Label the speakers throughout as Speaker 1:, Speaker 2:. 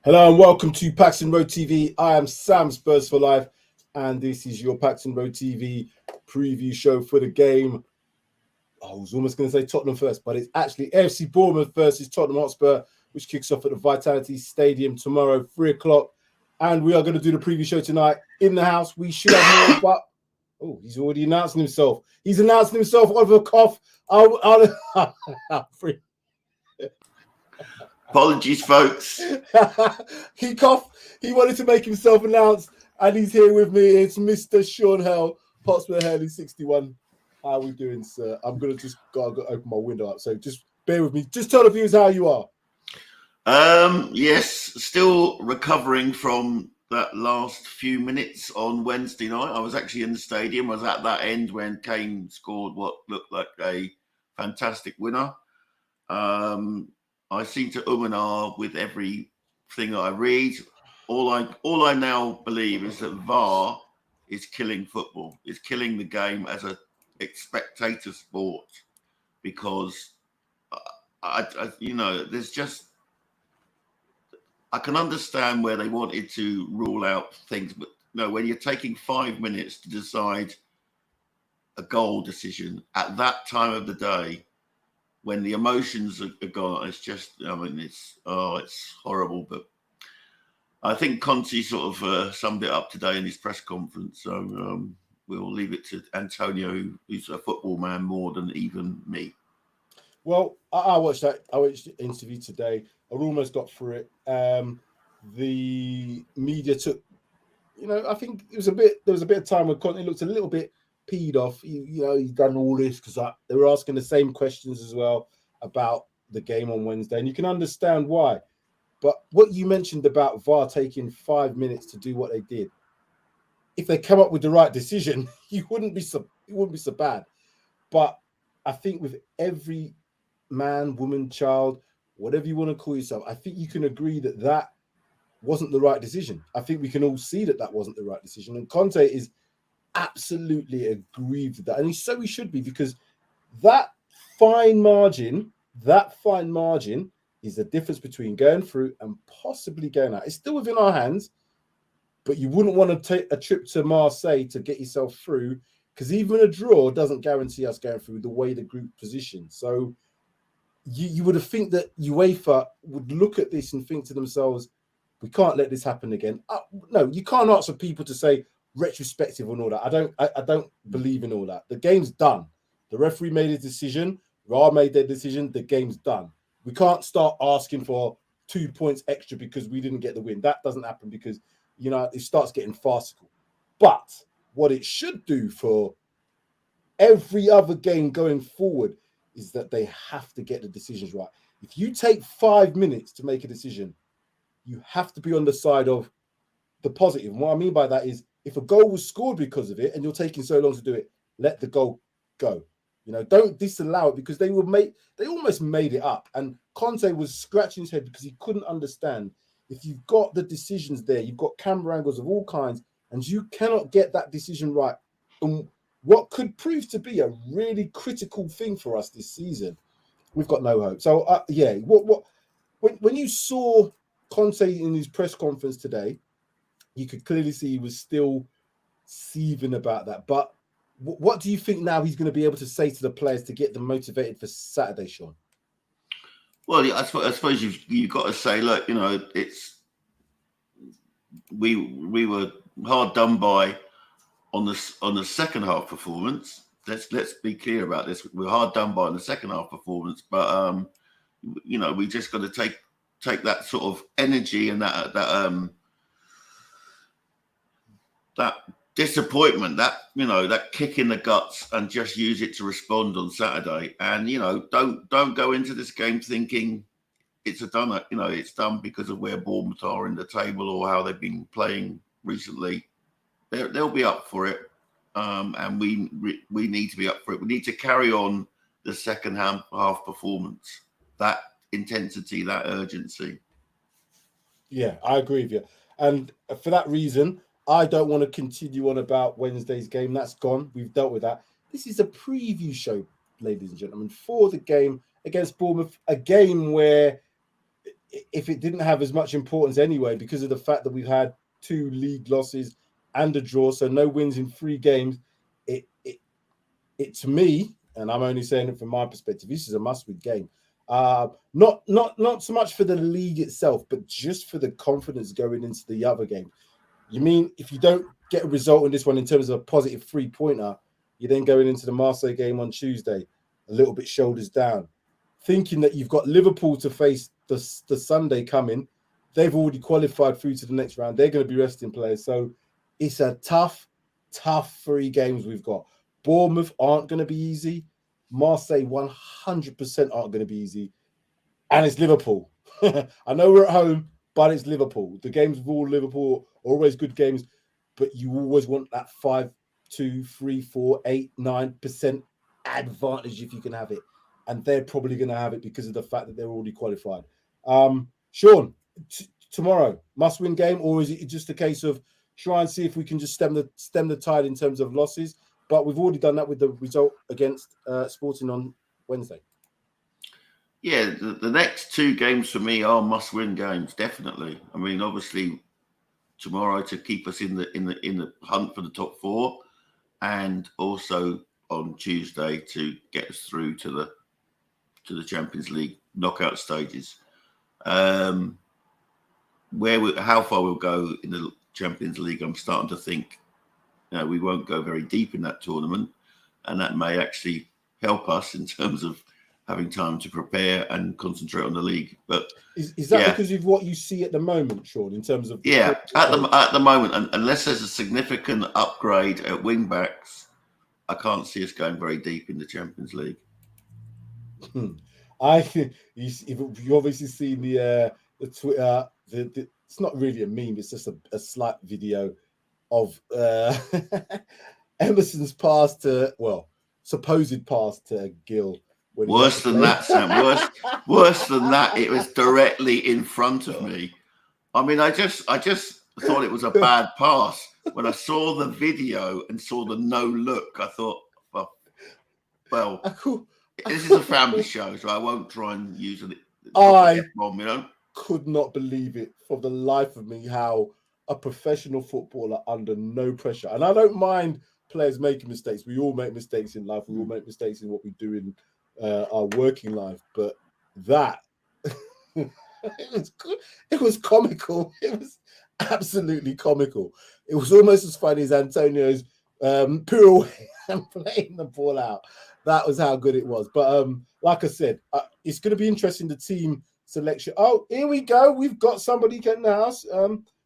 Speaker 1: Hello and welcome to PAXTON ROAD TV. I am Sam, Spurs for Life, and this is your PAXTON ROAD TV preview show for the game. I was almost going to say Tottenham first, but it's actually AFC Bournemouth versus Tottenham Hotspur, which kicks off at the Vitality Stadium tomorrow, 3 o'clock. And we are going to do the preview show tonight in the house. We should have more, but he's already announcing himself. He's announcing himself over a cough.
Speaker 2: Apologies, folks.
Speaker 1: He coughed. He wanted to make himself announced, and he's here with me. It's Mr. Sean Hell, Hotspur Hurley 61. How are we doing, sir? I'm gonna just go open my window up, so just bear with me. Just tell the viewers how you are.
Speaker 2: Yes, still recovering from that last few minutes on Wednesday night. I was actually in the stadium. I was at that end when Kane scored what looked like a fantastic winner. I seem to and ah with everything I read. All I now believe is that VAR is killing football. It's killing the game as a spectator sport, because there's just, I can understand where they wanted to rule out things, but when you're taking 5 minutes to decide a goal decision at that time of the day, when the emotions are gone, it's just, it's horrible. But I think Conte sort of summed it up today in his press conference. So we'll leave it to Antonio, who's a football man more than even me.
Speaker 1: Well, I watched that. I watched the interview today. I almost got through it. The media took, I think there was a bit of time when Conte looked a little bit peed off. He's done all this because they were asking the same questions as well about the game on Wednesday, and you can understand why. But what you mentioned about VAR taking 5 minutes to do what they did, if they come up with the right decision, it wouldn't be so bad. But I think with every man, woman, child, whatever you want to call yourself, I think you can agree that wasn't the right decision. I think we can all see that wasn't the right decision, and Conte is absolutely aggrieved with that, and so he should be, because that fine margin is the difference between going through and possibly going out. It's still within our hands, but you wouldn't want to take a trip to Marseille to get yourself through, because even a draw doesn't guarantee us going through the way the group positions. So you would have think that UEFA would look at this and think to themselves, we can't let this happen again. No, you can't ask for people to say retrospective and all that. I don't believe in all that. The game's done. The referee made his decision. VAR made their decision. The game's done. We can't start asking for 2 points extra because we didn't get the win. That doesn't happen, because it starts getting farcical. But what it should do for every other game going forward is that they have to get the decisions right. If you take 5 minutes to make a decision, you have to be on the side of the positive. And what I mean by that is, if a goal was scored because of it and you're taking so long to do it, let the goal go. Don't disallow it, because they almost made it up. And Conte was scratching his head because he couldn't understand, if you've got the decisions there, you've got camera angles of all kinds, and you cannot get that decision right. And what could prove to be a really critical thing for us this season, we've got no hope. So when you saw Conte in his press conference today, you could clearly see he was still seething about that. But what do you think now he's going to be able to say to the players to get them motivated for Saturday, Sean?
Speaker 2: Well, I suppose you've got to say, look, it's we were hard done by on the second half performance. Let's be clear about this. We're hard done by on the second half performance, but we just got to take that sort of energy and that disappointment, that kick in the guts, and just use it to respond on Saturday. And don't go into this game thinking it's done. It's done because of where Bournemouth are in the table or how they've been playing recently. They'll be up for it, and we need to be up for it. We need to carry on the second half performance, that intensity, that urgency.
Speaker 1: Yeah, I agree with you, and for that reason, I don't want to continue on about Wednesday's game. That's gone. We've dealt with that. This is a preview show, ladies and gentlemen, for the game against Bournemouth, a game where if it didn't have as much importance anyway, because of the fact that we've had 2 league losses and a draw, so no wins in 3 games, it to me, and I'm only saying it from my perspective, this is a must-win game. Not so much for the league itself, but just for the confidence going into the other game. You mean if you don't get a result in this one in terms of a positive 3-pointer, you're then going into the Marseille game on Tuesday a little bit shoulders down, thinking that you've got Liverpool to face the Sunday coming. They've already qualified through to the next round. They're going to be resting players. So it's a tough 3 games we've got. Bournemouth aren't going to be easy. Marseille 100% aren't going to be easy. And it's Liverpool. I know we're at home, but it's Liverpool. The games of all Liverpool are always good games, but you always want that 5, 2, 3, 4, 8, 9% advantage if you can have it. And they're probably going to have it because of the fact that they're already qualified. Sean, tomorrow, must-win game, or is it just a case of try and see if we can just stem the tide in terms of losses? But we've already done that with the result against Sporting on Wednesday.
Speaker 2: Yeah, the next 2 games for me are must-win games, definitely. I mean, obviously, tomorrow to keep us in the hunt for the top 4, and also on Tuesday to get us through to the Champions League knockout stages. How far we'll go in the Champions League, I'm starting to think, we won't go very deep in that tournament, and that may actually help us in terms of having time to prepare and concentrate on the league. But
Speaker 1: is that because of what you see at the moment, Sean, in terms of
Speaker 2: at the moment, unless there's a significant upgrade at wing backs, I can't see us going very deep in the Champions League.
Speaker 1: I think you obviously seen the Twitter. It's not really a meme; it's just a slight video of Emerson's pass to, supposed pass to Gill.
Speaker 2: Worse than that, Sam. Worse than that. It was directly in front of me. I mean, I just thought it was a bad pass. When I saw the video and saw the no look, I thought, well, this is a family show, so I won't try and use it. I
Speaker 1: could not believe it for the life of me how a professional footballer under no pressure, and I don't mind players making mistakes. We all make mistakes in life. We all make mistakes in what we do in our working life. But that it was comical. It was absolutely comical. It was almost as funny as Antonio's pirouette and playing the ball out. That was how good it was. But like I said, it's going to be interesting, the team selection. Oh, here we go. We've got somebody in the house.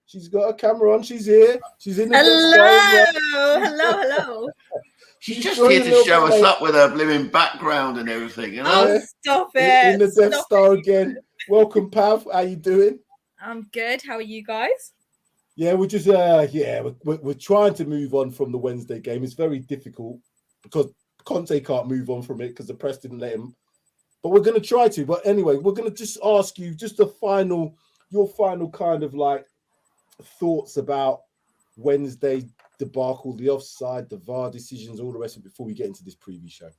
Speaker 1: She's got a camera on. She's here. She's in the
Speaker 3: Hello.
Speaker 2: She's just here to show us up with her blooming background and everything, you know?
Speaker 3: Oh, stop it.
Speaker 1: In the Death Star again. Welcome, Pav. How you doing?
Speaker 3: I'm good. How are you guys?
Speaker 1: Yeah, we're just we're trying to move on from the Wednesday game. It's very difficult because Conte can't move on from it because the press didn't let him. But we're going to try to. But anyway, we're going to just ask you just your final kind of like thoughts about Wednesday debacle, the offside, the VAR decisions, all the rest of it before we get into this preview show.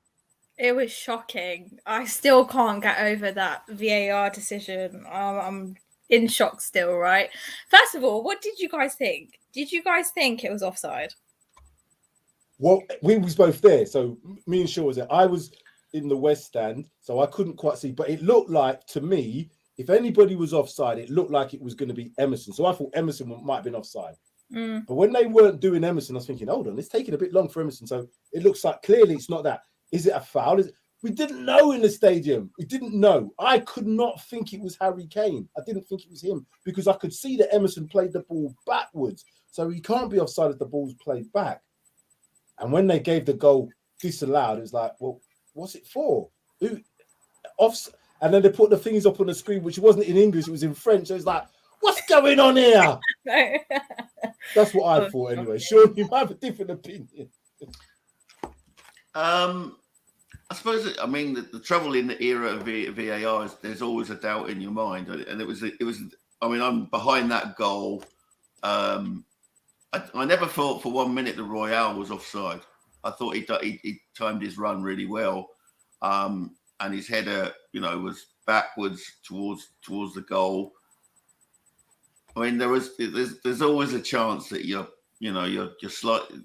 Speaker 3: It was shocking. I still can't get over that VAR decision. I'm in shock still, right? First of all, what did you guys think? Did you guys think it was offside?
Speaker 1: Well, we was both there. So me and Shaw was there. I was in the West Stand, so I couldn't quite see. But it looked like, to me, if anybody was offside, it looked like it was going to be Emerson. So I thought Emerson might have been offside. But when they weren't doing Emerson, I was thinking, hold on, it's taking a bit long for Emerson. So it looks like clearly it's not that. Is it a foul? We didn't know in the stadium. We didn't know. I could not think it was Harry Kane. I didn't think it was him because I could see that Emerson played the ball backwards. So he can't be offside if the ball's played back. And when they gave the goal disallowed, it was like, well, what's it for? And then they put the things up on the screen, which wasn't in English, it was in French. So it's like, what's going on here? That's what I thought anyway. Sure, you might have a different opinion.
Speaker 2: I suppose, I mean, the trouble in the era of VAR is there's always a doubt in your mind. And it was, I mean, I'm behind that goal. I never thought for 1 minute that Royale was offside. I thought he timed his run really well. and his header, was backwards towards the goal. I mean, there's always a chance that you're slightly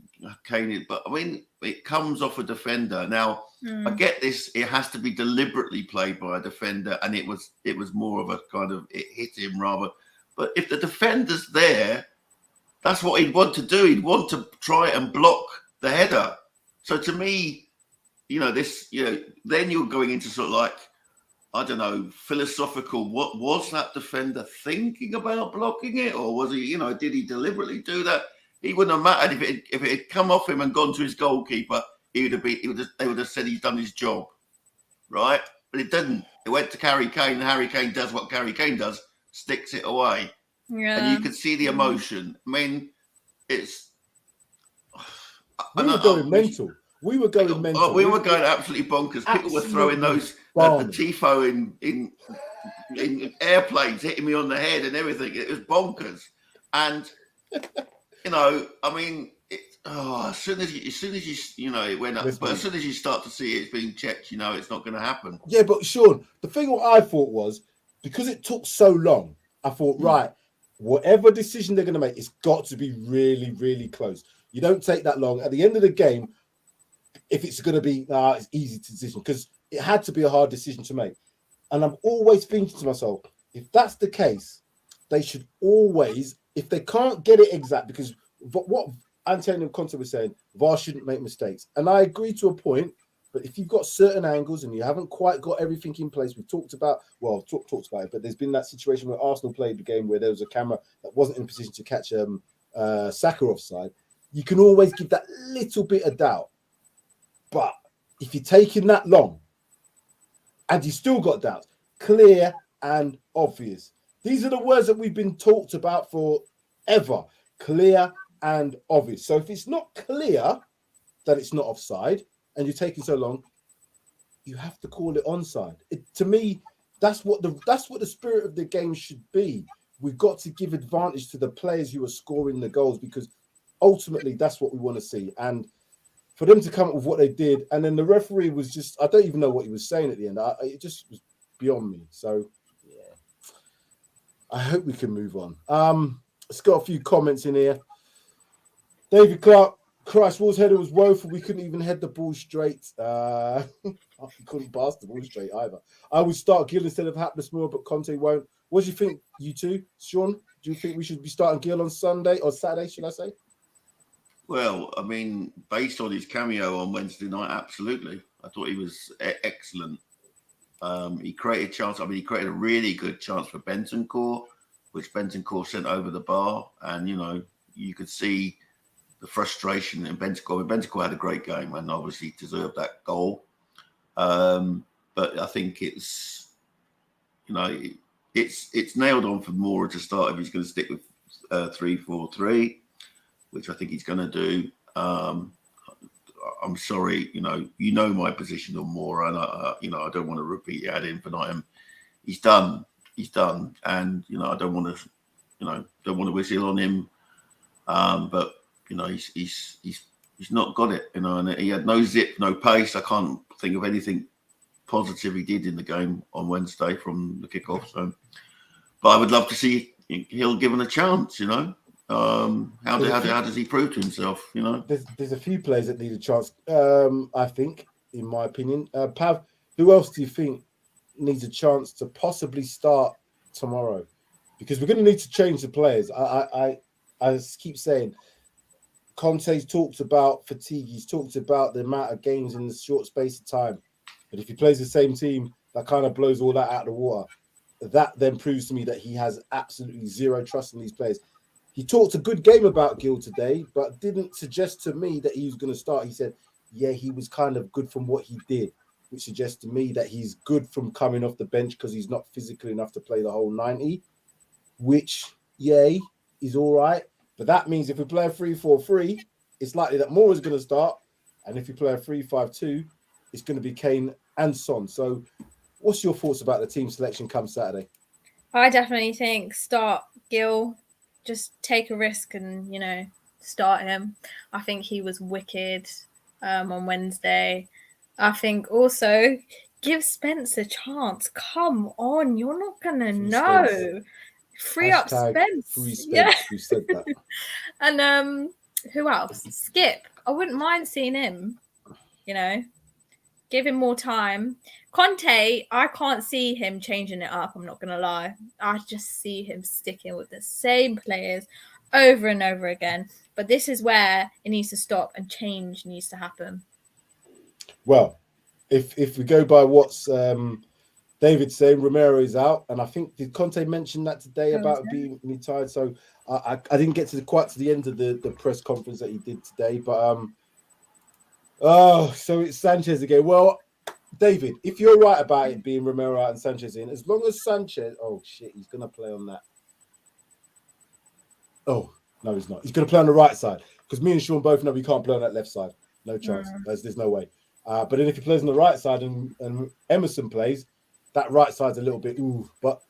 Speaker 2: caning, but I mean, it comes off a defender. Now, I get this; it has to be deliberately played by a defender, and it was more of a kind of, it hit him rather. But if the defender's there, that's what he'd want to do. He'd want to try and block the header. So to me, then you're going into sort of like, I don't know, philosophical. What was that defender thinking about blocking it, or was he, did he deliberately do that? He wouldn't have mattered if it had come off him and gone to his goalkeeper. They would have said he's done his job, right? But it didn't. It went to Harry Kane, and Harry Kane does what Harry Kane does, sticks it away.
Speaker 3: Yeah.
Speaker 2: And you could see the emotion. I mean, it's.
Speaker 1: We were going mental. We were going mental.
Speaker 2: We were going absolutely bonkers. People were throwing those the tifo in airplanes, hitting me on the head and everything. It was bonkers. And I mean, as soon as you it went up. But as soon as you start to see it's being checked, it's not going to happen.
Speaker 1: Yeah, but Sean, the thing what I thought was, because it took so long, I thought, right, whatever decision they're going to make, it's got to be really, really close. You don't take that long. At the end of the game, if it's going to be, it's easy to decision, because it had to be a hard decision to make. And I'm always thinking to myself, if that's the case, they should always, if they can't get it exact, because what Antonio Conte was saying, VAR shouldn't make mistakes. And I agree to a point, but if you've got certain angles and you haven't quite got everything in place, we've talked about it, but there's been that situation where Arsenal played the game where there was a camera that wasn't in position to catch Saka offside. You can always give that little bit of doubt. But if you're taking that long and you still got doubts, clear and obvious. These are the words that we've been talked about forever. Clear and obvious. So if it's not clear that it's not offside and you're taking so long, you have to call it onside. To me, that's what the spirit of the game should be. We've got to give advantage to the players who are scoring the goals, because ultimately that's what we want to see. And for them to come up with what they did, and then the referee was just, I don't even know what he was saying at the end. It just was beyond me. So, yeah, I hope we can move on. Let's got a few comments in here. David Clark, Christ, Wolves' header was woeful. We couldn't even head the ball straight. We couldn't pass the ball straight either. I would start Gill instead of Hapless more, but Conte won't. What do you think, you two? Sean, do you think we should be starting Gill on Sunday or Saturday, should I say?
Speaker 2: Well, I mean, based on his cameo on Wednesday night, absolutely. I thought he was excellent. He created a chance. I mean, he created a really good chance for Bentancur, which Bentancur sent over the bar. And, you could see the frustration in Bentancur. I mean, Bentancur had a great game and obviously deserved that goal. But I think it's nailed on for Moura to start if he's going to stick with 3-4-3. Which I think he's going to do. I'm sorry, my position on Moura, and I don't want to repeat ad infinitum. He's done, and I don't want to whistle on him. But he's not got it, and he had no zip, no pace. I can't think of anything positive he did in the game on Wednesday from the kickoff. So, but I would love to see Hill given a chance. How does he prove to himself?
Speaker 1: There's a few players that need a chance. I think, in my opinion, Pav, who else do you think needs a chance to possibly start tomorrow? Because we're going to need to change the players. I keep saying, Conte's talked about fatigue. He's talked about the amount of games in the short space of time. But if he plays the same team, that kind of blows all that out of the water. That then proves to me that he has absolutely zero trust in these players. He talked a good game about Gill today, but didn't suggest to me that he was going to start. He said, yeah, he was kind of good from what he did, which suggests to me that he's good from coming off the bench because he's not physical enough to play the whole 90, which, yay, is all right. But that means if we play a 3-4-3, it's likely that Moura's going to start. And if you play a 3-5-2, it's going to be Kane and Son. So what's your thoughts about the team selection come Saturday?
Speaker 3: I definitely think start Gill. Just take a risk and, start him. I think he was wicked on Wednesday. I think also Give Spence a chance. Come on, you're not gonna
Speaker 1: Free
Speaker 3: know.
Speaker 1: Spence.
Speaker 3: Free up
Speaker 1: Hashtag
Speaker 3: Spence.
Speaker 1: free Spence.
Speaker 3: Yeah.
Speaker 1: We said that.
Speaker 3: And who else? Skip. I wouldn't mind seeing him. You know, give him more time. Conte, I can't see him changing it up. I'm not gonna lie. I just see him sticking with the same players over and over again. But this is where it needs to stop and change needs to happen.
Speaker 1: Well, if we go by what's David saying, Romero is out, and I think did Conte mention that today about being tired? So I didn't get quite to the end of the press conference that he did today, but so it's Sanchez again. Well, David, if you're right about it being Romero out and Sanchez in, as long as Sanchez, oh shit, he's gonna play on that. Oh no, he's not. He's gonna play on the right side because me and Sean both know he can't play on that left side. No chance. There's no way. But then if he plays on the right side and Emerson plays, that right side's a little bit but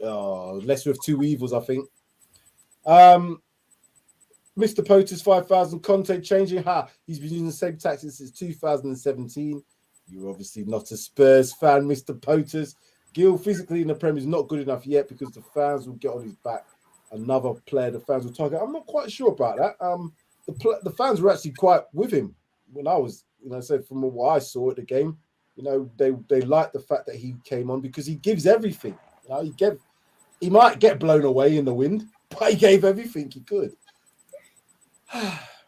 Speaker 1: lesser of two evils, I think. Mr. Poter's 5,000 Conte changing. He's been using the same tactics since 2017. You're obviously not a Spurs fan, Mr. Poter's. Gil physically in the Premier is not good enough yet because the fans will get on his back. Another player the fans will target. I'm not quite sure about that. The fans were actually quite with him when I was, so from what I saw at the game, they liked the fact that he came on because he gives everything. He might get blown away in the wind, but he gave everything he could.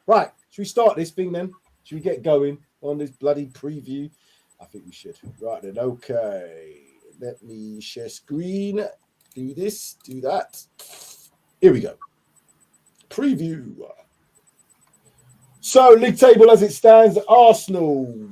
Speaker 1: Right, should we start this thing then? Should we get going on this bloody preview? I think we should. Right then, okay. Let me share screen. Do this, do that. Here we go. Preview. So, league table as it stands, Arsenal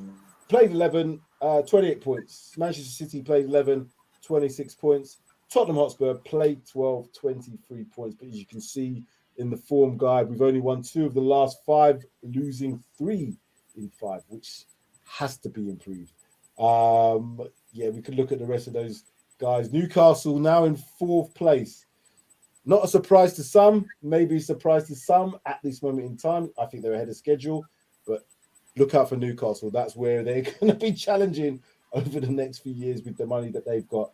Speaker 1: played 11, 28 points. Manchester City played 11, 26 points. Tottenham Hotspur played 12, 23 points. But as you can see in the form guide, we've only won 2 of the last 5, losing 3 in 5, which has to be improved. We could look at the rest of those guys. Newcastle now in 4th place. Not a surprise to some, maybe a surprise to some at this moment in time. I think they're ahead of schedule, but look out for Newcastle. That's where they're going to be challenging over the next few years with the money that they've got.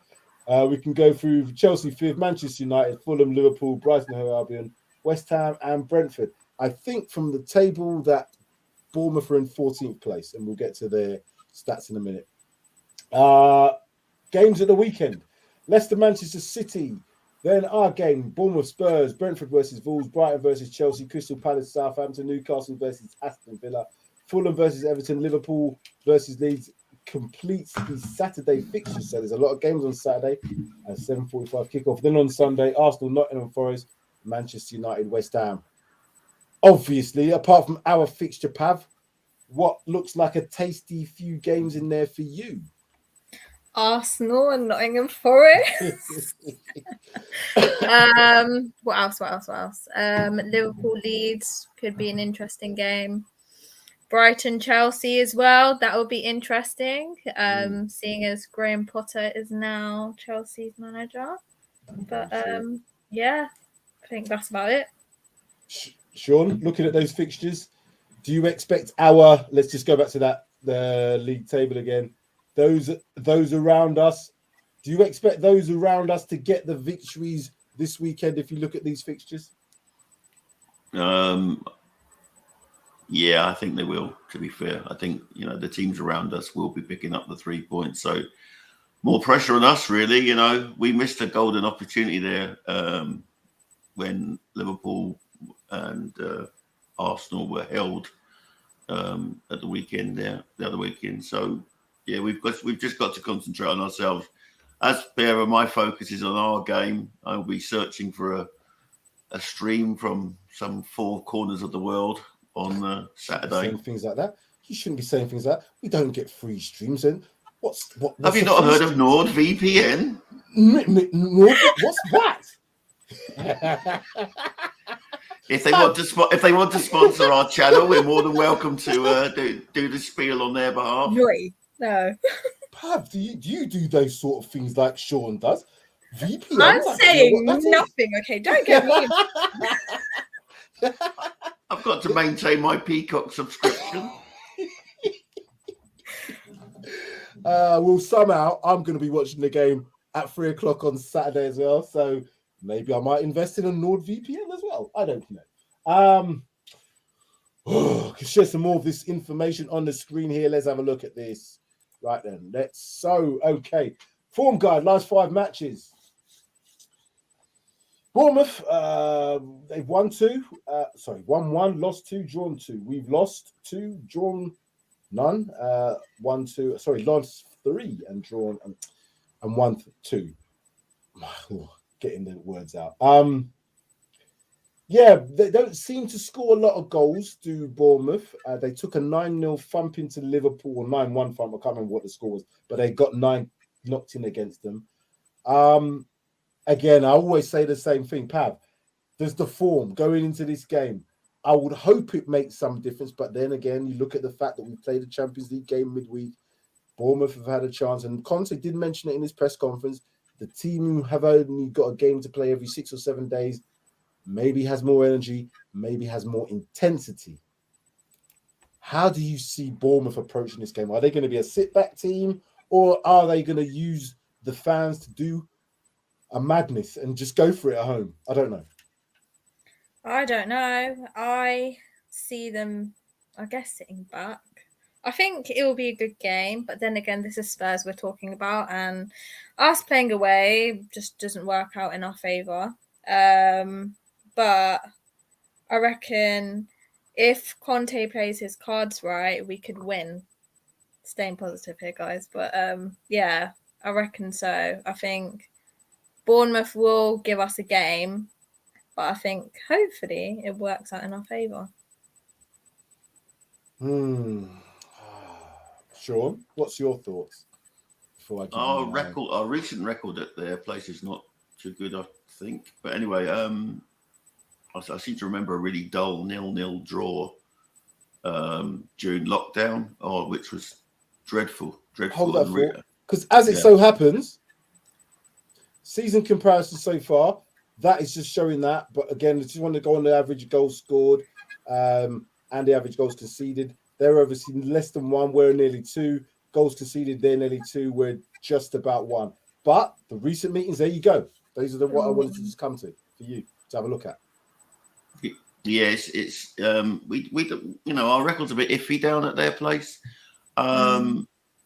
Speaker 1: We can go through Chelsea 5th, Manchester United, Fulham, Liverpool, Brighton and Hove Albion, West Ham and Brentford. I think from the table that Bournemouth are in 14th place, and we'll get to their stats in a minute. Games at the weekend. Leicester, Manchester City. Then our game, Bournemouth, Spurs, Brentford versus Wolves, Brighton versus Chelsea, Crystal Palace, Southampton, Newcastle versus Aston Villa, Fulham versus Everton, Liverpool versus Leeds completes the Saturday fixtures. So there's a lot of games on Saturday at 7:45 kickoff. Then on Sunday, Arsenal, Nottingham Forest, Manchester United, West Ham. Obviously, apart from our fixture, Pav, what looks like a tasty few games in there for you?
Speaker 3: Arsenal and Nottingham Forest. What else? Liverpool Leeds could be an interesting game. Brighton Chelsea as well. That will be interesting. Seeing as Graham Potter is now Chelsea's manager. But I think that's about it.
Speaker 1: Sean, looking at those fixtures, do you expect let's just go back to the league table again. Those around us, do you expect those around us to get the victories this weekend if you look at these fixtures?
Speaker 2: I think they will, to be fair. I think, the teams around us will be picking up the 3 points. So more pressure on us, really. We missed a golden opportunity there when Liverpool and Arsenal were held at the weekend there, the other weekend. So, we've just got to concentrate on ourselves. As per my focus is on our game, I'll be searching for a stream from some 4 corners of the world on Saturday.
Speaker 1: Saying things like that. You shouldn't be saying things like that. We don't get free streams. And what's
Speaker 2: have you not heard of NordVPN?
Speaker 1: Nord? What's that?
Speaker 2: If they want to sponsor our channel, we're more than welcome to do the spiel on their behalf.
Speaker 3: No.
Speaker 1: Pav, do you do those sort of things like Sean does? VPN?
Speaker 3: I'm saying nothing. Okay, don't get me.
Speaker 2: I've got to maintain my Peacock subscription.
Speaker 1: Well, somehow I'm going to be watching the game at 3 o'clock on Saturday as well. So maybe I might invest in a NordVPN as well. I don't know. Can share some more of this information on the screen here. Let's have a look at this. Right then. Okay. Form guide, last 5 matches. Bournemouth, they've won 1, lost 2, drawn 2. We've lost 2, drawn none. Lost 3 and drawn and won 2. Getting the words out. They don't seem to score a lot of goals, do Bournemouth. They took a 9-0 thump into Liverpool, or 9-1 thump. I can't remember what the score was, but they got 9 knocked in against them. Again, I always say the same thing, Pav. There's the form going into this game. I would hope it makes some difference, but then again, you look at the fact that we played a Champions League game midweek. Bournemouth have had a chance, and Conte did mention it in his press conference. The team who have only got a game to play every 6 or 7 days maybe has more energy, maybe has more intensity. How do you see Bournemouth approaching this game? Are they going to be a sit-back team, or are they going to use the fans to do a madness and just go for it at home? I don't know.
Speaker 3: I see them, I guess, sitting back. I think it will be a good game, but then again, this is Spurs we're talking about, and us playing away just doesn't work out in our favour. But I reckon if Conte plays his cards right, we could win. Staying positive here, guys. But I reckon so. I think Bournemouth will give us a game, but I think hopefully it works out in our favour.
Speaker 1: Sean, what's your thoughts?
Speaker 2: Our recent record at their place is not too good, I think. But anyway, I seem to remember a really dull 0-0 draw during lockdown, which was dreadful.
Speaker 1: Hold that thought, because as it so happens, season comparison so far, that is just showing that. But again, I just want to go on the average goals scored and the average goals conceded. They're obviously less than 1. We're nearly 2. Goals conceded, they're nearly 2. We're just about 1. But the recent meetings, there you go. Those are what I wanted to just come to for you to have a look at.
Speaker 2: Yes, it's we our record's a bit iffy down at their place.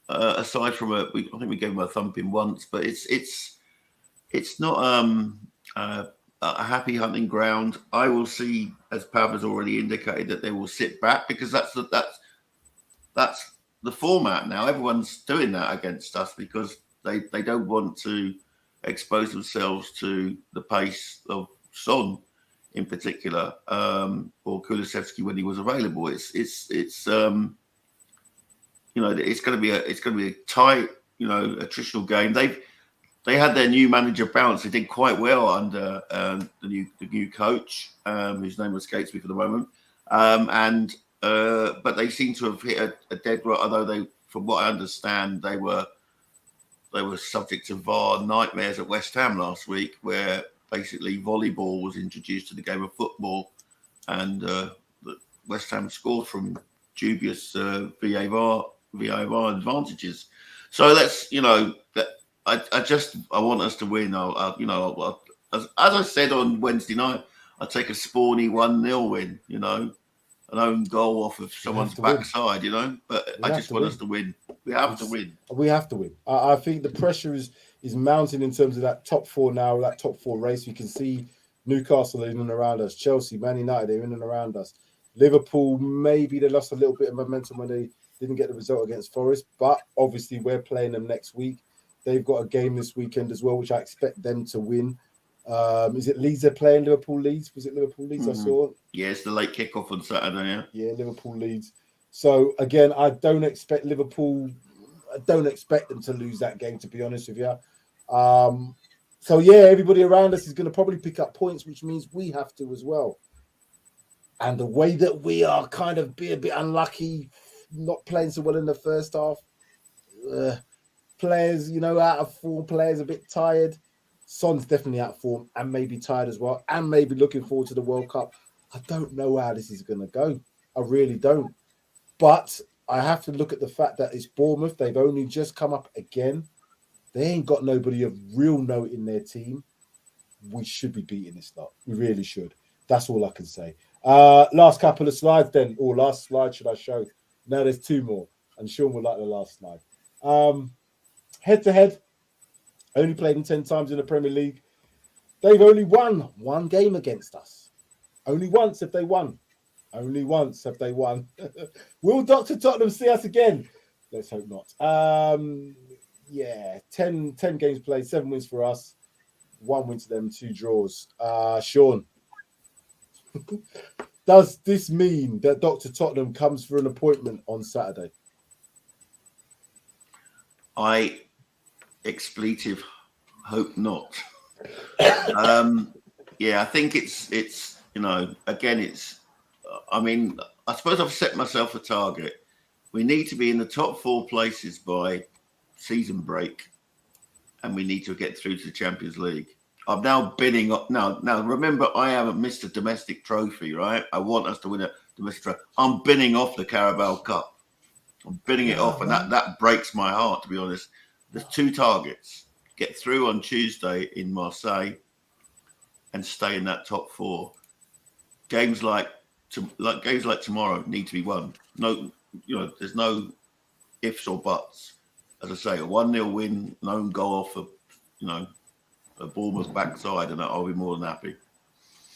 Speaker 2: Aside from I think we gave them a thumping once, but it's not a happy hunting ground. I will see, as Pav has already indicated, that they will sit back, because that's the format now. Everyone's doing that against us because they don't want to expose themselves to the pace of Son in particular, or Kulusevski when he was available. It's going to be a tight, attritional game. They had their new manager bounce. They did quite well under the new coach, whose name escapes me for the moment. But they seem to have hit a dead rut. Although from what I understand, they were subject to VAR nightmares at West Ham last week, where basically volleyball was introduced to the game of football, and West Ham scored from dubious VAR advantages. So that's I want us to win. As I said on Wednesday night, I'd take a spawny 1-0 win. An own goal off of someone's backside. But I just want us to win. We have to win. We have to win.
Speaker 1: I think the pressure is mounting in terms of that top 4 now, that top 4 race. We can see Newcastle in and around us, Chelsea, Man United, they're in and around us. Liverpool, maybe they lost a little bit of momentum when they didn't get the result against Forest, but obviously we're playing them next week. They've got a game this weekend as well, which I expect them to win. Is it Leeds they're playing? Leeds? Was it Liverpool Leeds I saw?
Speaker 2: Yeah, it's the late kickoff on Saturday,
Speaker 1: Yeah, Liverpool Leeds. So again, I don't expect Liverpool. I don't expect them to lose that game, to be honest with you. So yeah, everybody around us is going to probably pick up points, which means we have to as well. And the way that we are kind of be a bit unlucky, not playing so well in the first half, players, out of form, players a bit tired. Son's definitely out of form and maybe tired as well, and maybe looking forward to the World Cup. I don't know how this is going to go. I really don't. But I have to look at the fact that it's Bournemouth. They've only just come up again. They ain't got nobody of real note in their team. We should be beating this lot. We really should. That's all I can say. Last couple of slides then, or last slide should I show? No, there's two more, and Sean will like the last slide. Head-to-head, only played them 10 times in the Premier League. They've only won one game against us. Only once have they won. Only once have they won. Will Dr. Tottenham see us again? Let's hope not. 10 games played, 7 wins for us, 1 win to them, 2 draws. Sean, does this mean that Dr. Tottenham comes for an appointment on Saturday?
Speaker 2: I hope not. I think it's again, I suppose I've set myself a target. We need to be in the top 4 places by season break, and we need to get through to the Champions League. I'm now bidding up. Now, remember, I haven't missed a domestic trophy, right? I want us to win a domestic trophy. I'm bidding off the Carabao Cup. I'm bidding it off, and that breaks my heart, to be honest. There's 2 targets: get through on Tuesday in Marseille, and stay in that top 4. Games like tomorrow need to be won. No, there's no ifs or buts. As I say, a 1-0 win, an own goal off a Bournemouth backside, and I'll be more than happy.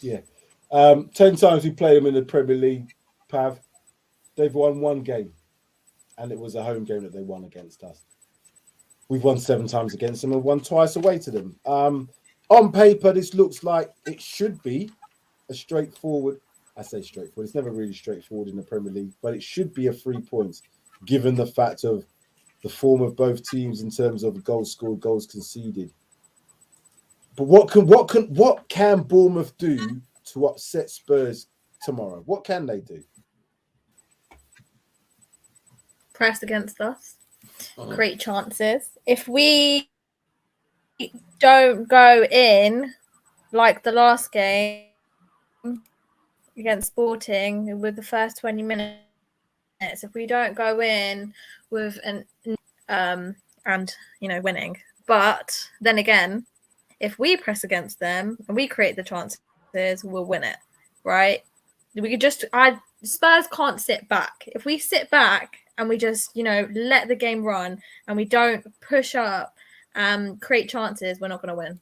Speaker 1: Yeah. 10 times we played them in the Premier League, Pav. They've won 1 game, and it was a home game that they won against us. We've won 7 times against them and won twice away to them. On paper, this looks like it should be a straightforward. I say straightforward. It's never really straightforward in the Premier League, but it should be a 3 points, given the fact of the form of both teams in terms of goals scored, goals conceded. But what can Bournemouth do to upset Spurs tomorrow? What can they do?
Speaker 3: Press against us. Great chances. If we don't go in like the last game against Sporting with the first 20 minutes, if we don't go in with winning, but then again, if we press against them and we create the chances, we'll win it, right? We could Spurs can't sit back. If we sit back and we just, let the game run and we don't push up and create chances, we're not going to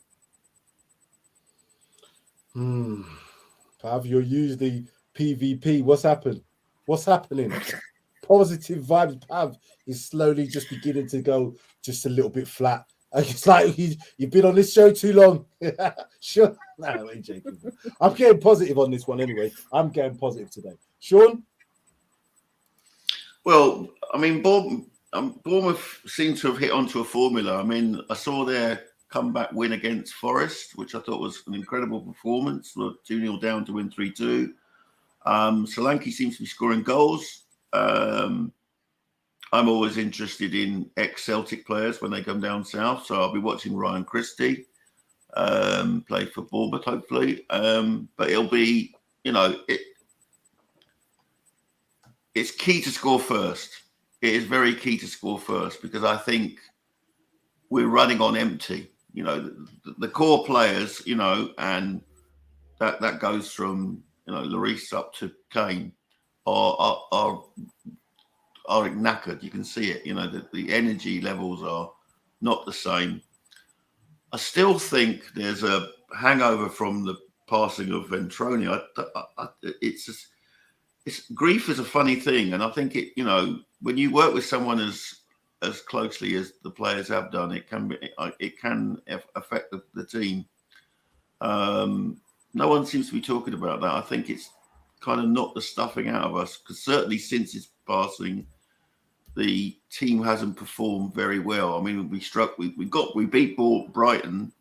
Speaker 3: win.
Speaker 1: Pav, you're usually PvP. What's happened? What's happening? Positive vibes. Pav is slowly just beginning to go just a little bit flat. It's like you've been on this show too long. Sure. No, I ain't joking. I'm getting positive on this one anyway. I'm getting positive today. Sean?
Speaker 2: Well, Bournemouth seem to have hit onto a formula. I saw their comeback win against Forest, which I thought was an incredible performance. 2-0 down to win 3-2. Solanke seems to be scoring goals. I'm always interested in ex-Celtic players when they come down south, so I'll be watching Ryan Christie play for Bournemouth, hopefully. But it'll be, it's key to score first. It is very key to score first, because I think we're running on empty. The core players, and that goes from Lloris up to Kane are knackered. You can see it. The energy levels are not the same. I still think there's a hangover from the passing of Ventroni. Grief is a funny thing, and I think when you work with someone as closely as the players have done, it can affect the team. No one seems to be talking about that. I think it's kind of knocked the stuffing out of us, because certainly since his passing, the team hasn't performed very well. We beat Brighton,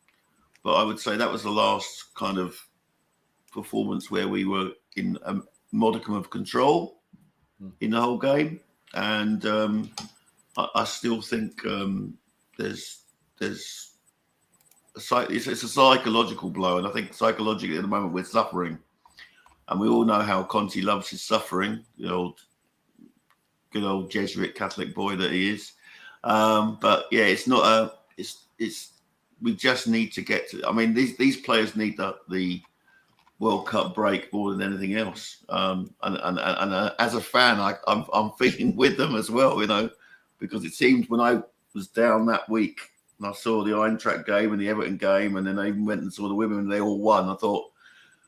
Speaker 2: but I would say that was the last kind of performance where we were in a modicum of control in the whole game. And I still think it's a psychological blow, and I think psychologically at the moment we're suffering, and we all know how Conte loves his suffering, the old good old Jesuit Catholic boy that he is. But yeah, it's not a. It's. We just need to get to. I mean, these players need the World Cup break more than anything else. And as a fan, I'm feeling with them as well, you know, because it seemed when I was down that week and I saw the Eintracht game and the Everton game, and then I even went and saw the women and they all won, I thought,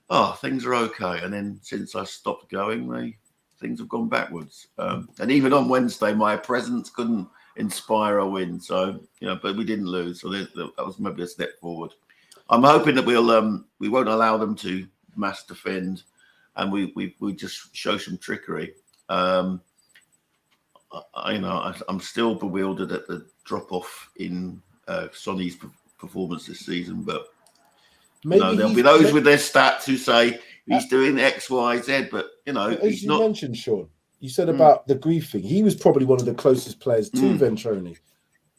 Speaker 2: oh, things are okay. And then since I stopped going, things have gone backwards. And even on Wednesday, my presence couldn't inspire a win. So, you know, but we didn't lose. So that was maybe a step forward. I'm hoping that we won't allow them to mass defend, and we just show some trickery. I'm still bewildered at the drop off in Sonny's performance this season, but there'll be those with their stats who say he's doing X, Y, Z, but
Speaker 1: as you mentioned, Sean, you said about the grief thing. He was probably one of the closest players to Ventroni.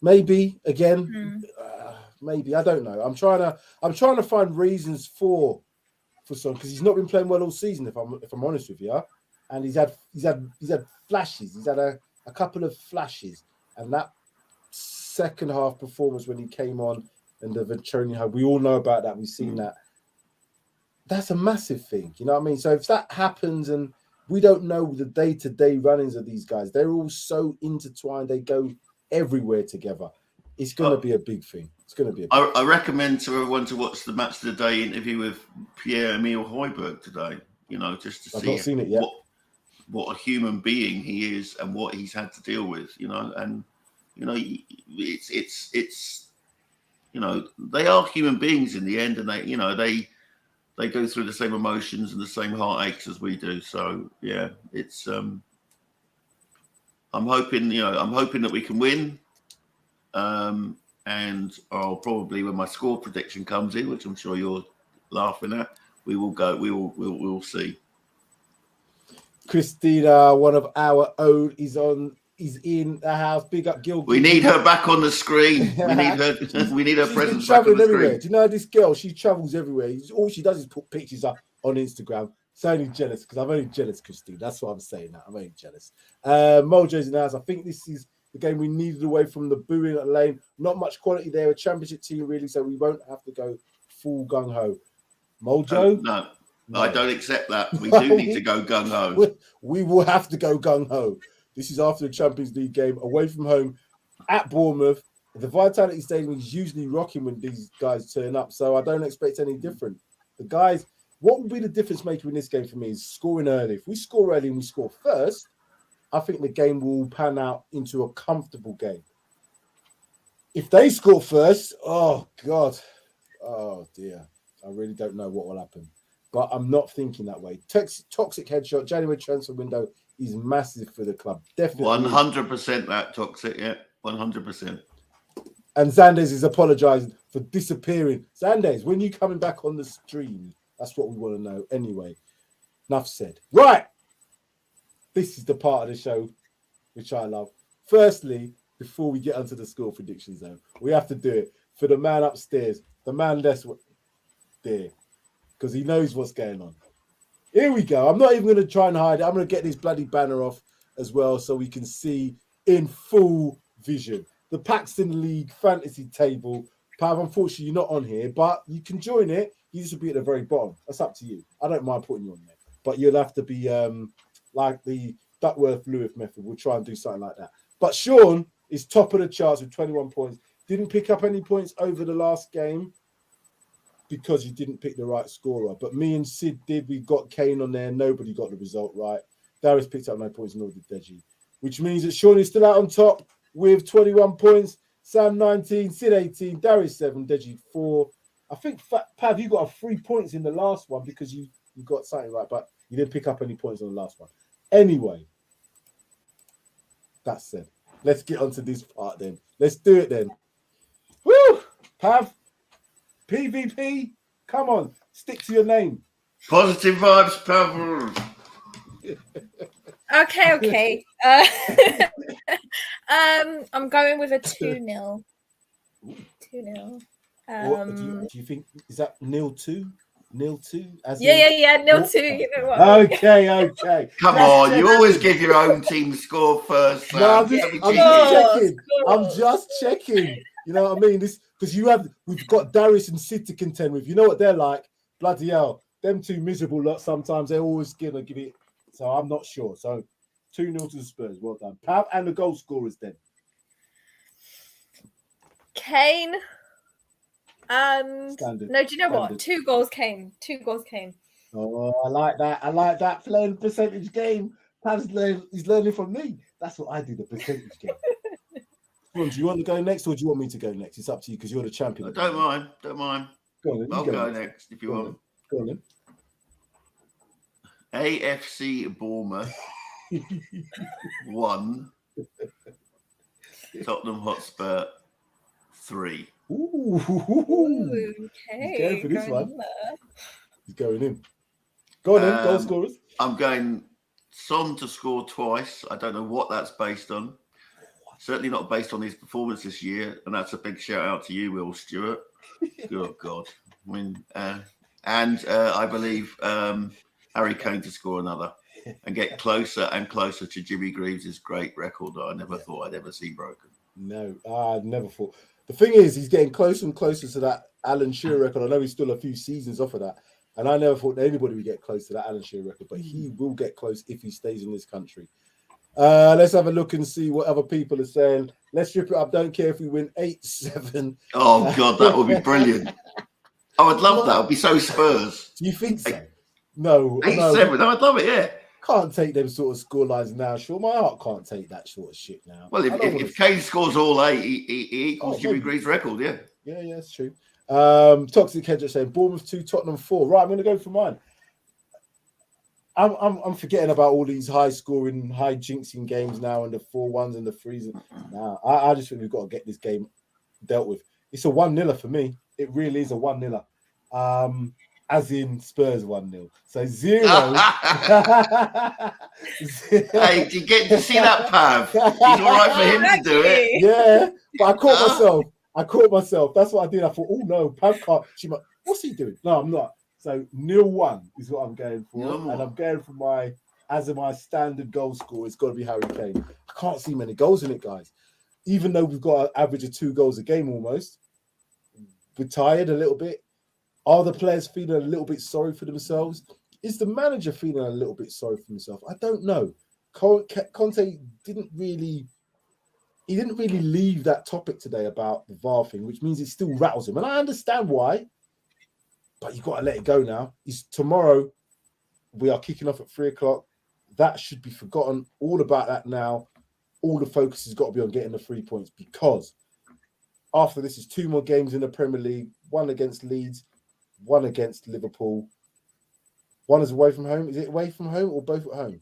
Speaker 1: Maybe again, maybe I don't know. I'm trying to find reasons for Son, because he's not been playing well all season. If I'm honest with you, and he's had flashes. He's had a couple of flashes, and that second half performance when he came on and the Ventroni hub, we all know about that. We've seen that. That's a massive thing, you know what I mean? So if that happens, and we don't know the day-to-day runnings of these guys, they're all so intertwined. They go everywhere together. It's going to be a big thing. It's going to be.
Speaker 2: I recommend to everyone to watch the Match of the Day interview with Pierre-Emile Højbjerg today. You know, just to see
Speaker 1: I've not seen it yet.
Speaker 2: What a human being he is and what he's had to deal with. You know, and it's they are human beings in the end, and they go through the same emotions and the same heartaches as we do. So yeah, it's. I'm hoping that we can win. And I'll probably, when my score prediction comes in, which I'm sure you're laughing at, we'll see.
Speaker 1: Christina, one of our own, is in the house. Big up, Gil.
Speaker 2: We need her back on the screen. We need her. We need her presence back on the
Speaker 1: everywhere.
Speaker 2: screen.
Speaker 1: Do you know this girl? She travels everywhere. All she does is put pictures up on Instagram. So only jealous because I'm only jealous, Christine. That's what I'm saying. Now I'm only jealous. Mojo's in the house. I think this is the game we needed away from the booing at lane. Not much quality there. A championship team, really, so we won't have to go full gung-ho. Mojo?
Speaker 2: No, I don't accept that. We do need to go gung-ho.
Speaker 1: We will have to go gung-ho. This is after the Champions League game, away from home, at Bournemouth. The Vitality Stadium is usually rocking when these guys turn up, so I don't expect any different. The guys, what will be the difference maker in this game for me is scoring early. If we score early and we score first, I think the game will pan out into a comfortable game. If they score first, oh, God. Oh, dear. I really don't know what will happen. But I'm not thinking that way. Toxic headshot, January transfer window is massive for the club. Definitely.
Speaker 2: 100% that toxic, yeah. 100%.
Speaker 1: And Zandes is apologising for disappearing. Zandes, when you coming back on the stream? That's what we want to know anyway. Enough said. Right. This is the part of the show which I love. Firstly, before we get onto the score prediction zone, we have to do it for the man upstairs, the man less there, because he knows what's going on. Here we go. I'm not even going to try and hide it. I'm going to get this bloody banner off as well so we can see in full vision the Paxton League fantasy table. Pav, unfortunately, you're not on here, but you can join it. You just will be at the very bottom. That's up to you. I don't mind putting you on there, but you'll have to be like the Duckworth-Lewis method. We'll try and do something like that. But Sean is top of the charts with 21 points. Didn't pick up any points over the last game because you didn't pick the right scorer. But me and Sid did. We got Kane on there. Nobody got the result right. Darius picked up no points, nor did Deji. Which means that Sean is still out on top with 21 points. Sam 19, Sid 18, Darius 7, Deji 4. I think, Pav, you got 3 points in the last one because you got something right, but you didn't pick up any points on the last one. Anyway, that's said. Let's get onto this part then. Let's do it then. Woo! Pav, PvP, come on, stick to your name.
Speaker 2: Positive vibes, Pav.
Speaker 3: Okay. I'm going with a 2-0. 2-0.
Speaker 1: What, do you think, is that 0-2? 0-2.
Speaker 3: Yeah. 0-2. You know what?
Speaker 1: Okay.
Speaker 2: Come on, you always give your own team score first.
Speaker 1: No, I'm
Speaker 3: Course.
Speaker 1: just checking. You know what I mean? This because we've got Darius and Sid to contend with. You know what they're like? Bloody hell. Them two miserable lot sometimes they're always gonna give it. So I'm not sure. So 2-0 to the Spurs. Well done. Pav and the goal scorers then.
Speaker 3: Kane and
Speaker 1: Standard.
Speaker 3: no, do you know what?
Speaker 1: Standard.
Speaker 3: 2 goals came.
Speaker 1: Oh, I like that. Playing percentage game. Pav's he's learning from me. That's what I do, the percentage game. Ron, do you want to go next or do you want me to go next? It's up to you because you're the champion.
Speaker 2: Don't mind.
Speaker 1: Go on, then,
Speaker 2: I'll go next if you want.
Speaker 1: Go on then.
Speaker 2: AFC Bournemouth 1, Tottenham Hotspur 3.
Speaker 1: Ooh,
Speaker 3: Okay.
Speaker 1: He's going for this one. He's going in. Go on then, goal scorers.
Speaker 2: I'm going Son to score twice. I don't know what that's based on. Certainly not based on his performance this year, and that's a big shout out to you, Will Stewart. Good God. I mean, I believe Harry Kane to score another and get closer and closer to Jimmy Greaves' great record that I never thought I'd ever see broken.
Speaker 1: No, I never thought. The thing is, he's getting closer and closer to that Alan Shearer record. I know he's still a few seasons off of that, and I never thought anybody would get close to that Alan Shearer record, but he will get close if he stays in this country. Let's have a look and see what other people are saying. Let's strip it up. Don't care if we win 8-7.
Speaker 2: Oh, God, that would be brilliant. I would love that. It would be so Spurs.
Speaker 1: Do you think so? No.
Speaker 2: 8-7. No, I'd love it, yeah.
Speaker 1: Can't take them sort of scorelines now. Sure, my heart can't take that sort of shit now.
Speaker 2: Well, if Kane scores all 8, he equals Jimmy Greaves' record, yeah.
Speaker 1: Yeah, it's true. Toxic Hedger saying Bournemouth 2, Tottenham 4. Right, I'm going to go for mine. I'm forgetting about all these high scoring, high jinxing games now and the 4-1s and the 3s. Now, I just think we've got to get this game dealt with. It's a 1-0 for me. It really is a 1-0. As in Spurs 1-0. So 0.
Speaker 2: Hey, did you get to see that, Pav? It's all right for him to do it.
Speaker 1: Yeah, but I caught myself. That's what I did. I thought, oh no, Pav can't. What's he doing? No, I'm not. So 0-1 is what I'm going for. And I'm going for my standard goal score. It's got to be Harry Kane. I can't see many goals in it, guys. Even though we've got an average of 2 goals a game almost. We're tired a little bit. Are the players feeling a little bit sorry for themselves? Is the manager feeling a little bit sorry for himself? I don't know. Conte didn't really leave that topic today about the VAR thing, which means it still rattles him. And I understand why, but you've got to let it go now. Tomorrow, we are kicking off at 3:00. That should be forgotten. All about that now. All the focus has got to be on getting the 3 points because after this is 2 more games in the Premier League, 1 against Leeds, 1 against Liverpool. 1 is away from home. Is it away from home or both at home?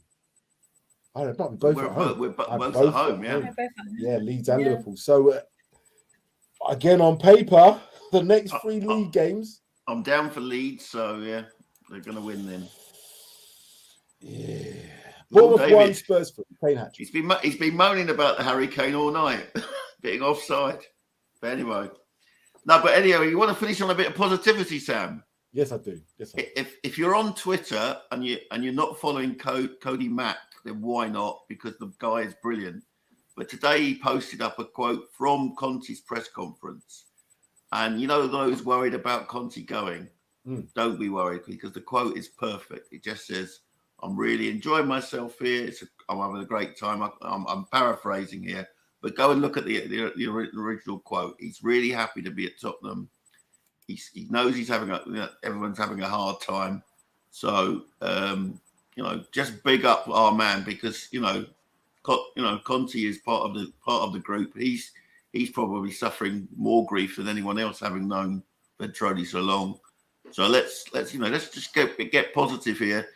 Speaker 1: I don't know. It might be both at home.
Speaker 2: We're both at home, yeah.
Speaker 1: Yeah, Leeds and Liverpool. So, again, on paper, the next 3 league games.
Speaker 2: I'm down for Leeds, so, yeah, they're going to win then.
Speaker 1: Yeah. Bournemouth 1, Spurs 3. Kane hat.
Speaker 2: He's been moaning about the Harry Kane all night, being offside. But anyway. No, but anyway, you want to finish on a bit of positivity, Sam?
Speaker 1: Yes, I do.
Speaker 2: If you're on Twitter and you're not following Cody Mack, then why not? Because the guy is brilliant. But today he posted up a quote from Conte's press conference. And you know those worried about Conte going, don't be worried because the quote is perfect. It just says, I'm really enjoying myself here. I'm having a great time. I'm paraphrasing here. But go and look at the original quote. He's really happy to be at Tottenham. He knows everyone's having a hard time. So, just big up our man because, Conte is part of the group. He's probably suffering more grief than anyone else having known Petroni so long. So let's just get positive here.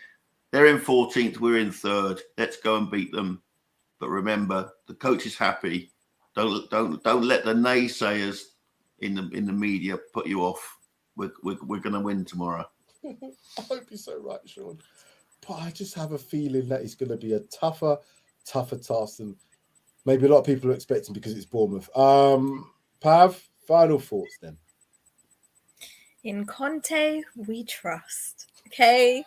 Speaker 2: They're in 14th. We're in 3rd. Let's go and beat them. But remember, the coach is happy. Don't let the naysayers in the media put you off. We're going to win tomorrow.
Speaker 1: I hope you're so right, Sean. But I just have a feeling that it's going to be a tougher task than maybe a lot of people are expecting because it's Bournemouth. Pav, final thoughts then.
Speaker 3: In Conte, we trust. Okay.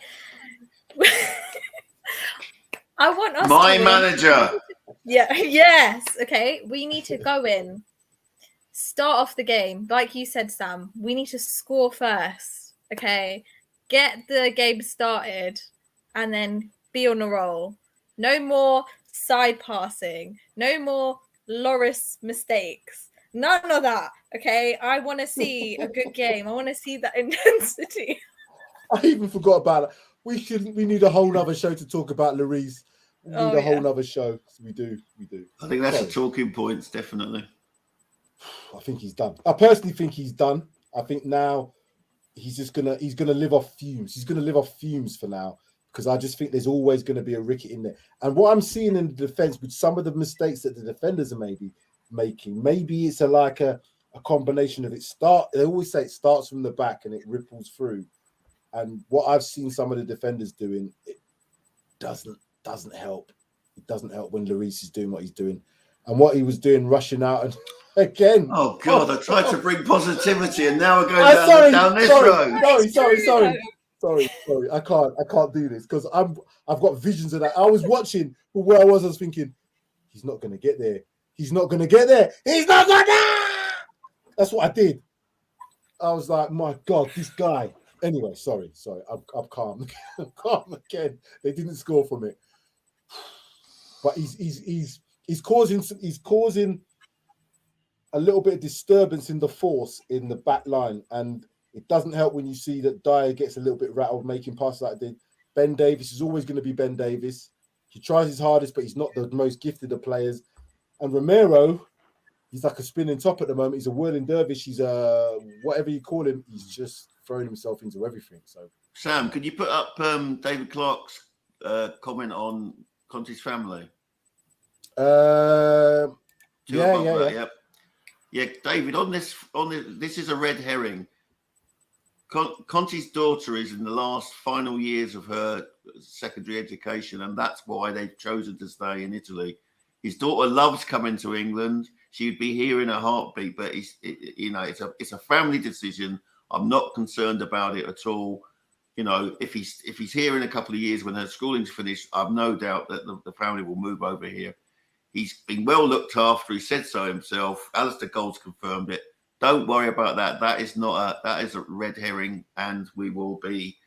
Speaker 3: I want us
Speaker 2: My
Speaker 3: to
Speaker 2: manager.
Speaker 3: Yeah, yes. Okay. We need to go in, start off the game. Like you said, Sam, we need to score first. Okay. Get the game started and then be on a roll. No more side passing. No more Loris mistakes. None of that. Okay. I want to see a good game. I want to see that intensity.
Speaker 1: I even forgot about it. We need a whole nother show to talk about Lloris. We need a whole nother show. We do.
Speaker 2: I think that's a talking points, definitely.
Speaker 1: I think he's done. I personally think he's done. I think now he's gonna live off fumes. He's gonna live off fumes for now, because I just think there's always going to be a Rickett in there. And what I'm seeing in the defense with some of the mistakes that the defenders are maybe making, maybe it's a combination of they always say it starts from the back and it ripples through. And what I've seen some of the defenders doing, it doesn't help. It doesn't help when Lloris is doing what he's doing. And what he was doing, rushing out and again.
Speaker 2: Oh God! I tried to bring positivity, and now we're going down this road.
Speaker 1: Sorry. I can't do this because I've got visions of that. I was watching, but where I was thinking, he's not going to get there. He's not going to get there. He's not going to. That's what I did. I was like, my God, this guy. Anyway, sorry. I'm calm. I'm calm again. They didn't score from it, but he's causing a little bit of disturbance in the force in the back line, and it doesn't help when you see that Dyer gets a little bit rattled making passes like I did. Ben Davies is always going to be Ben Davies. He tries his hardest, but he's not the most gifted of players. And Romero, he's like a spinning top at the moment. He's a whirling dervish. He's a whatever you call him. He's just throwing himself into everything. So,
Speaker 2: Sam, could you put up David Clark's comment on Conte's family? Yeah, David, on this, this is a red herring. Conte's daughter is in the last final years of her secondary education, and that's why they've chosen to stay in Italy. His daughter loves coming to England. She'd be here in a heartbeat, but it's a family decision. I'm not concerned about it at all. You know, if he's here in a couple of years when her schooling's finished, I've no doubt that the family will move over here. He's been well looked after. He said so himself. Alistair Gold's confirmed it. Don't worry about that. That is a red herring, and we will be.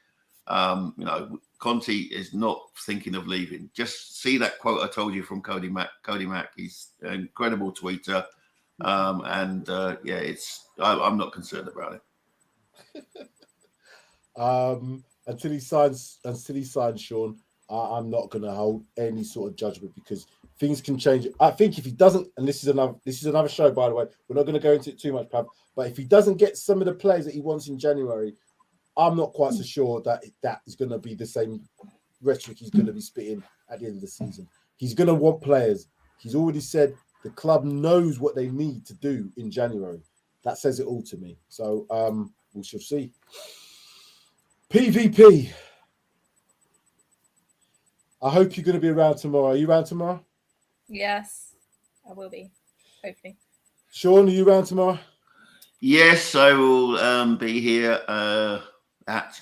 Speaker 2: Conte is not thinking of leaving. Just see that quote I told you from Cody Mack. Cody Mack, he's an incredible tweeter, I'm not concerned about it.
Speaker 1: Until he signs, Sean, I'm not going to hold any sort of judgment because things can change. I think if he doesn't, and this is another show, by the way, we're not going to go into it too much, Pav, but if he doesn't get some of the players that he wants in January, I'm not quite so sure that is going to be the same rhetoric he's going to be spitting at the end of the season. He's going to want players. He's already said the club knows what they need to do in January. That says it all to me. So we shall see. PvP. I hope you're going to be around tomorrow. Are you around tomorrow?
Speaker 3: Yes, I will be. Hopefully.
Speaker 1: Sean, are you around tomorrow?
Speaker 2: Yes, I will be here at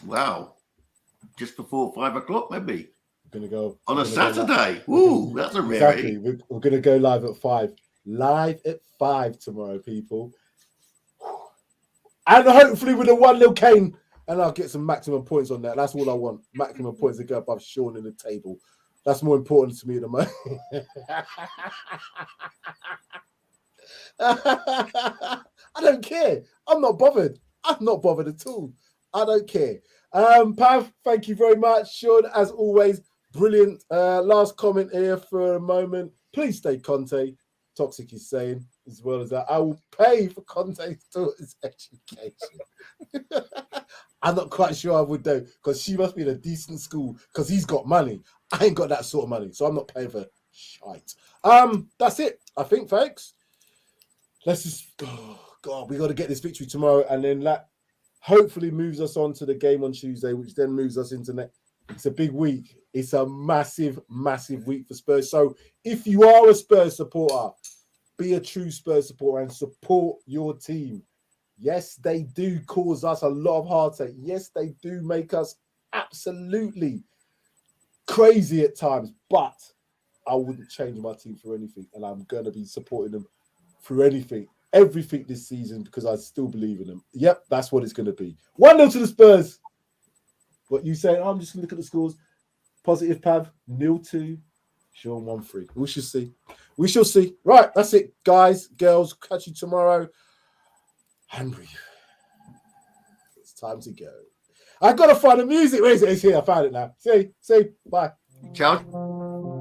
Speaker 2: just before 5 o'clock, maybe.
Speaker 1: We're going to go
Speaker 2: on a Saturday. Ooh, that's a rare.
Speaker 1: Exactly. We're going to go live at 5. Live at 5 tomorrow, people. And hopefully with a 1-0 Kane, and I'll get some maximum points on that. That's all I want. Maximum points to go above Sean in the table. That's more important to me at the moment. I don't care. I'm not bothered. I'm not bothered at all. I don't care. Pav, thank you very much. Sean, as always, brilliant. Last comment here for a moment. Please stay Conte. Toxic is saying, as well as that, I will pay for Conte's daughter's education. I'm not quite sure I would do, because she must be in a decent school, because he's got money. I ain't got that sort of money, so I'm not paying for shite. That's it, I think, folks. Let's just, God, we got to get this victory tomorrow, and then that hopefully moves us on to the game on Tuesday, which then moves us into next. It's a big week. It's a massive, massive week for Spurs. So if you are a Spurs supporter, be a true Spurs supporter and support your team. Yes, they do cause us a lot of heartache. Yes, they do make us absolutely crazy at times, but I wouldn't change my team for anything, and I'm going to be supporting them through everything this season, because I still believe in them. Yep, that's what it's going to be. 1-0 to the Spurs. What you say? I'm just going to look at the scores. Positive, Pav. 0-2. Sean 1-3. We shall see. We shall see. Right, that's it, guys, girls. Catch you tomorrow. Hungry. It's time to go. I got to find the music. Where is it? It's here. I found it now. See? Bye.
Speaker 2: Ciao.